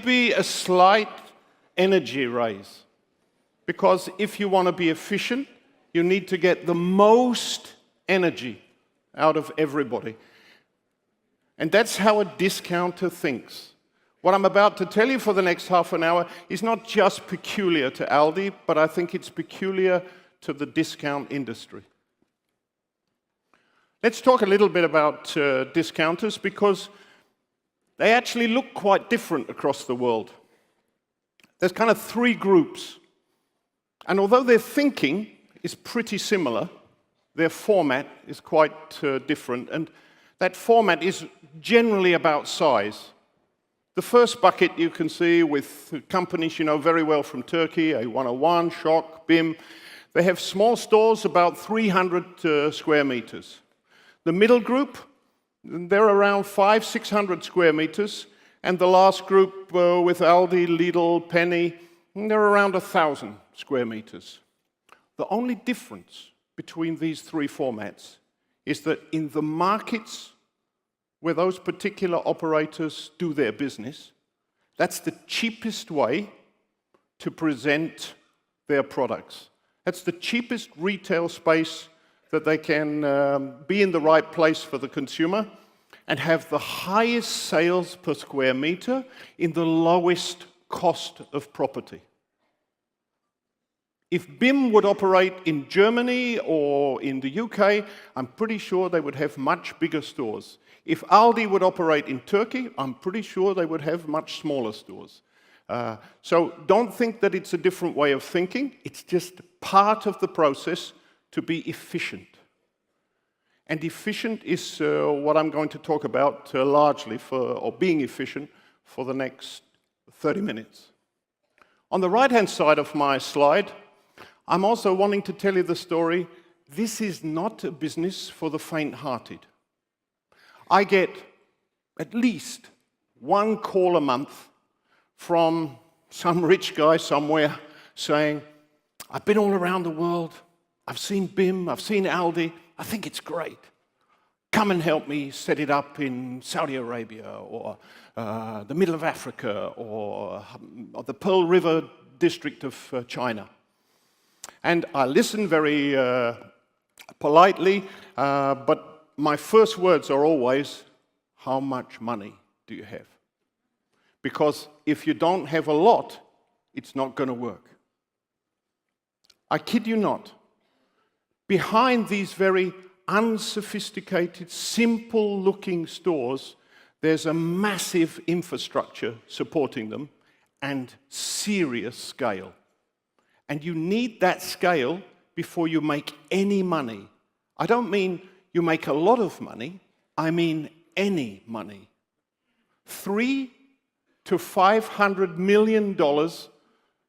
be a slight energy raise. Because if you want to be efficient, you need to get the most energy out of everybody. And that's how a discounter thinks. What I'm about to tell you for the next half an hour is not just peculiar to Aldi, but I think it's peculiar to the discount industry. Let's talk a little bit about discounters, because they actually look quite different across the world. There's kind of three groups. And although their thinking is pretty similar, their format is quite different. And that format is generally about size. The first bucket you can see with companies you know very well from Turkey, A101, Shock, BIM. They have small stores about 300 square meters. The middle group, they're around 500-600 square meters. And the last group with Aldi, Lidl, Penny, they're around 1,000 square meters. The only difference between these three formats is that in the markets where those particular operators do their business, that's the cheapest way to present their products. That's the cheapest retail space that they can be in the right place for the consumer and have the highest sales per square meter in the lowest cost of property. If BIM would operate in Germany or in the UK, I'm pretty sure they would have much bigger stores. If Aldi would operate in Turkey, I'm pretty sure they would have much smaller stores. So don't think that it's a different way of thinking. It's just part of the process to be efficient. And efficient is what I'm going to talk about largely or being efficient for the next 30 minutes. On the right-hand side of my slide, I'm also wanting to tell you the story. This is not a business for the faint-hearted. I get at least one call a month from some rich guy somewhere saying, I've been all around the world, I've seen BIM, I've seen Aldi, I think it's great. Come and help me set it up in Saudi Arabia or the middle of Africa or the Pearl River district of China. And I listen very politely, but my first words are always, how much money do you have? Because if you don't have a lot, it's not going to work. I kid you not. Behind these very unsophisticated, simple-looking stores, there's a massive infrastructure supporting them and serious scale. And you need that scale before you make any money. I don't mean you make a lot of money, I mean any money. $300 to $500 million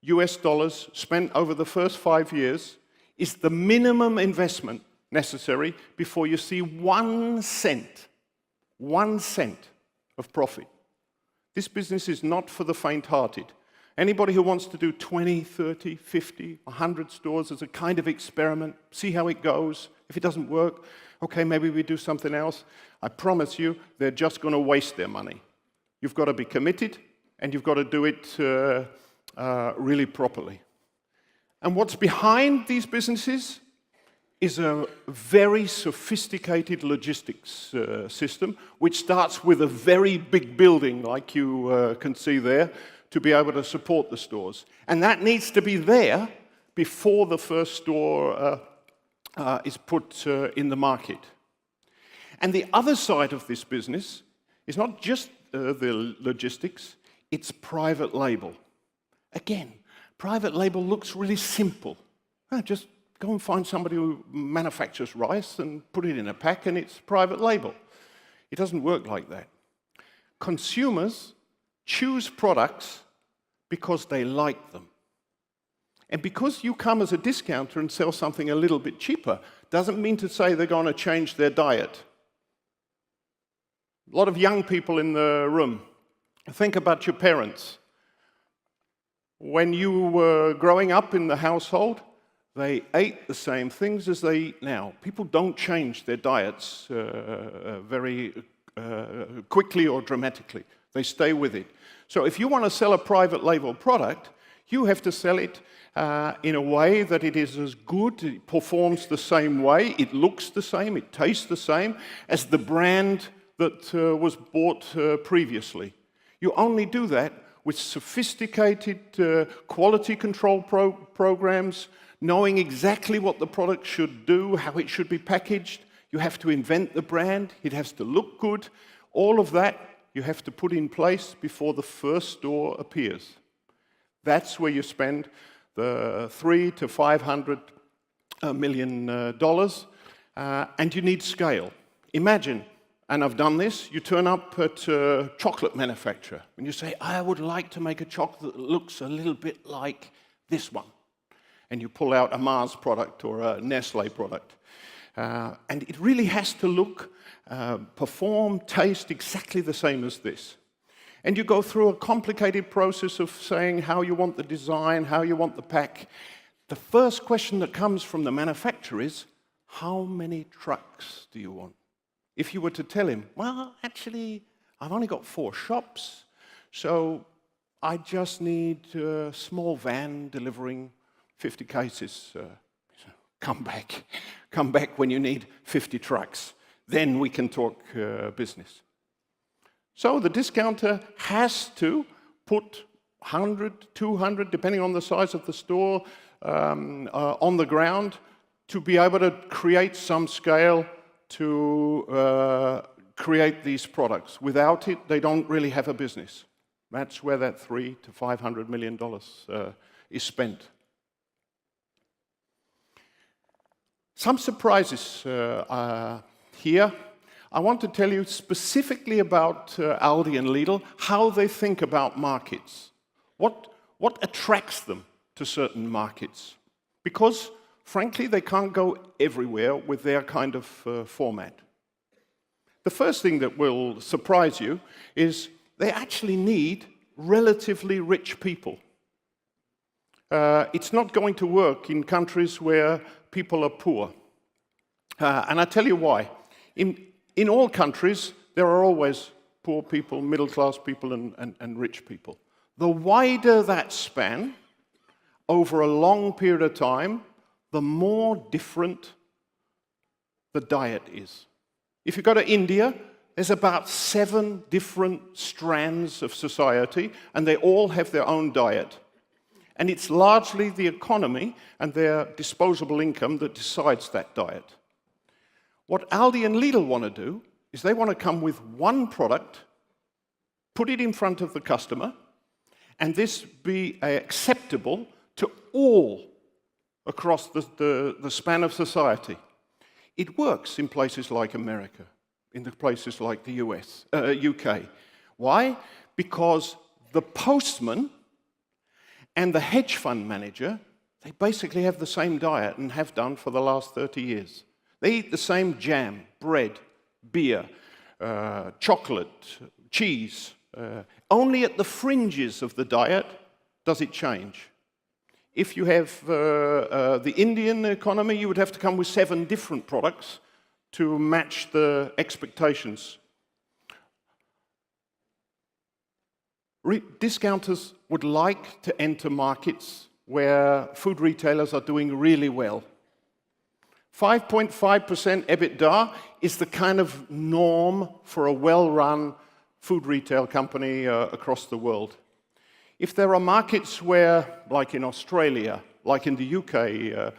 US dollars spent over the first 5 years is the minimum investment necessary before you see 1 cent of profit. This business is not for the faint-hearted. Anybody who wants to do 20, 30, 50, 100 stores as a kind of experiment, see how it goes. If it doesn't work, okay, maybe we do something else. I promise you, they're just going to waste their money. You've got to be committed, and you've got to do it really properly. And what's behind these businesses is a very sophisticated logistics system, which starts with a very big building, like you can see there, to be able to support the stores. And that needs to be there before the first store is put in the market. And the other side of this business is not just the logistics, it's private label. Again, private label looks really simple. Just go and find somebody who manufactures rice and put it in a pack and it's private label. It doesn't work like that. Consumers choose products because they like them. And because you come as a discounter and sell something a little bit cheaper, doesn't mean to say they're going to change their diet. A lot of young people in the room, think about your parents. When you were growing up in the household, they ate the same things as they eat now. People don't change their diets very quickly or dramatically. They stay with it. So if you want to sell a private label product, you have to sell it in a way that it is as good, it performs the same way, it looks the same, it tastes the same as the brand that was bought previously. You only do that with sophisticated quality control programs, knowing exactly what the product should do, how it should be packaged. You have to invent the brand, it has to look good. All of that you have to put in place before the first store appears. That's where you spend the $300 to $500 million, and you need scale. Imagine, and I've done this, you turn up at a chocolate manufacturer and you say, I would like to make a chocolate that looks a little bit like this one. And you pull out a Mars product or a Nestle product. And it really has to look, perform, taste exactly the same as this. And you go through a complicated process of saying how you want the design, how you want the pack. The first question that comes from the manufacturer is, how many trucks do you want? If you were to tell him, well, actually, I've only got 4 shops, so I just need a small van delivering 50 cases. Come back when you need 50 trucks. Then we can talk business. So the discounter has to put 100, 200, depending on the size of the store, on the ground to be able to create some scale to create these products. Without it, they don't really have a business. That's where that $300 to $500 million is spent. Some surprises here. I want to tell you specifically about Aldi and Lidl, how they think about markets. What attracts them to certain markets? Because, frankly, they can't go everywhere with their kind of format. The first thing that will surprise you is they actually need relatively rich people. It's not going to work in countries where people are poor. And I tell you why. In all countries, there are always poor people, middle-class people, and rich people. The wider that span, over a long period of time, the more different the diet is. If you go to India, there's about 7 different strands of society, and they all have their own diet. And it's largely the economy and their disposable income that decides that diet. What Aldi and Lidl want to do is they want to come with one product, put it in front of the customer, and this be acceptable to all across the span of society. It works in places like America, in the places like the UK. Why? Because the postman and the hedge fund manager, they basically have the same diet and have done for the last 30 years. They eat the same jam, bread, beer, chocolate, cheese. Only at the fringes of the diet does it change. If you have the Indian economy, you would have to come with 7 different products to match the expectations. Discounters would like to enter markets where food retailers are doing really well. 5.5% EBITDA is the kind of norm for a well-run food retail company across the world. If there are markets where, like in Australia, like in the UK,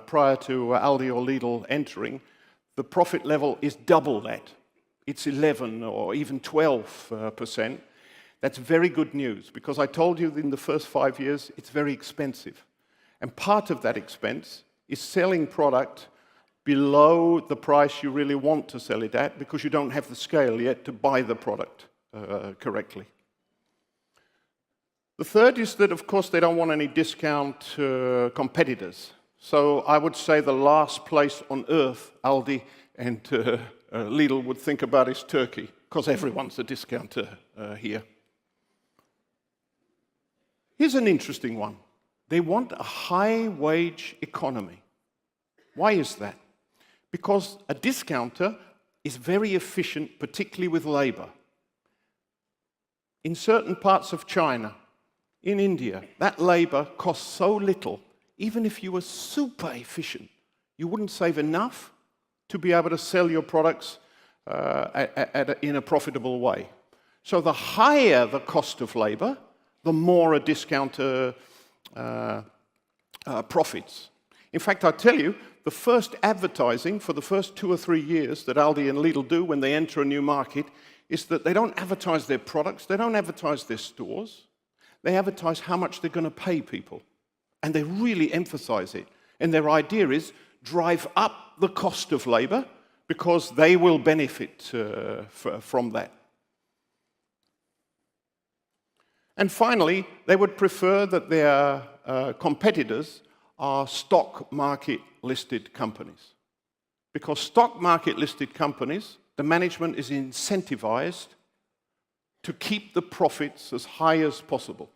prior to Aldi or Lidl entering, the profit level is double that. It's 11 or even 12%. That's very good news, because I told you in the first 5 years, it's very expensive. And part of that expense is selling product below the price you really want to sell it at, because you don't have the scale yet to buy the product correctly. The third is that, of course, they don't want any discount competitors. So I would say the last place on earth Aldi and Lidl would think about is Turkey, because everyone's a discounter here. Here's an interesting one. They want a high-wage economy. Why is that? Because a discounter is very efficient, particularly with labor. In certain parts of China, in India, that labor costs so little, even if you were super efficient, you wouldn't save enough to be able to sell your products in a profitable way. So the higher the cost of labor, the more a discounter profits. In fact, I tell you, the first advertising for the first 2 or 3 years that Aldi and Lidl do when they enter a new market is that they don't advertise their products, they don't advertise their stores, they advertise how much they're going to pay people. And they really emphasize it. And their idea is drive up the cost of labor because they will benefit from that. And finally, they would prefer that their competitors are stock market listed companies. Because stock market listed companies, the management is incentivized to keep the profits as high as possible.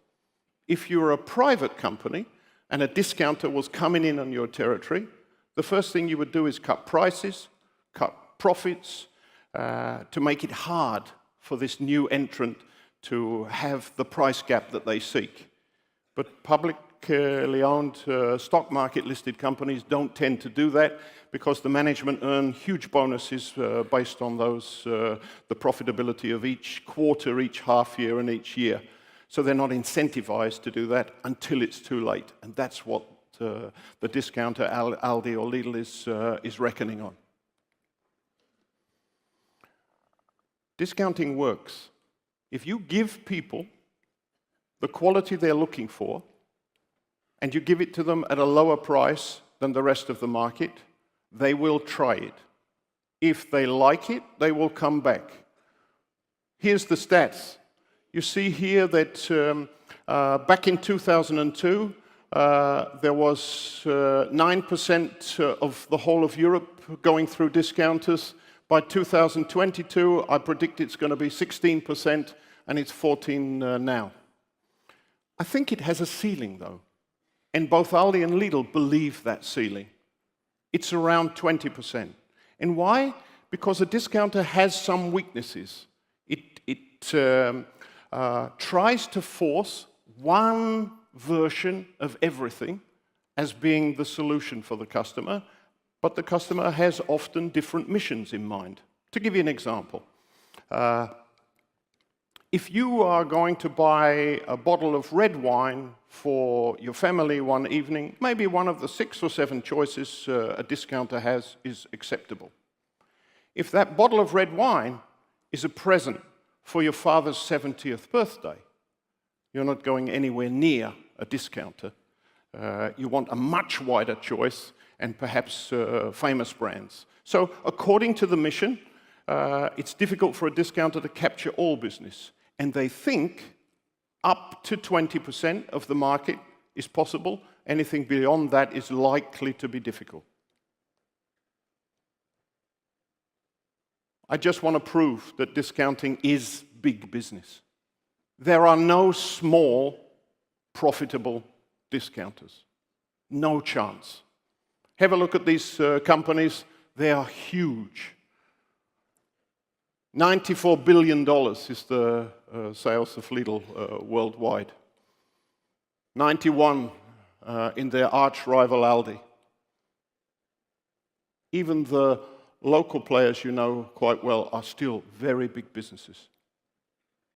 If you're a private company and a discounter was coming in on your territory, the first thing you would do is cut prices, cut profits, to make it hard for this new entrant to have the price gap that they seek. But publicly owned stock market listed companies don't tend to do that because the management earn huge bonuses based on those, the profitability of each quarter, each half year and each year. So they're not incentivized to do that until it's too late. And that's what the discounter Aldi or Lidl is reckoning on. Discounting works. If you give people the quality they're looking for, and you give it to them at a lower price than the rest of the market, they will try it. If they like it, they will come back. Here's the stats. You see here that back in 2002, there was 9% of the whole of Europe going through discounters. By 2022, I predict it's going to be 16%, and it's 14% now. I think it has a ceiling, though. And both Aldi and Lidl believe that ceiling. It's around 20%. And why? Because a discounter has some weaknesses. It tries to force one version of everything as being the solution for the customer, but the customer has often different missions in mind. To give you an example, if you are going to buy a bottle of red wine for your family one evening, maybe one of the 6 or 7 choices a discounter has is acceptable. If that bottle of red wine is a present for your father's 70th birthday, you're not going anywhere near a discounter. You want a much wider choice and perhaps famous brands. So according to the mission, it's difficult for a discounter to capture all business. And they think up to 20% of the market is possible. Anything beyond that is likely to be difficult. I just want to prove that discounting is big business. There are no small, profitable discounters. No chance. Have a look at these companies. They are huge. $94 billion is the sales of Lidl worldwide. 91 in their arch rival Aldi. Even the local players you know quite well are still very big businesses.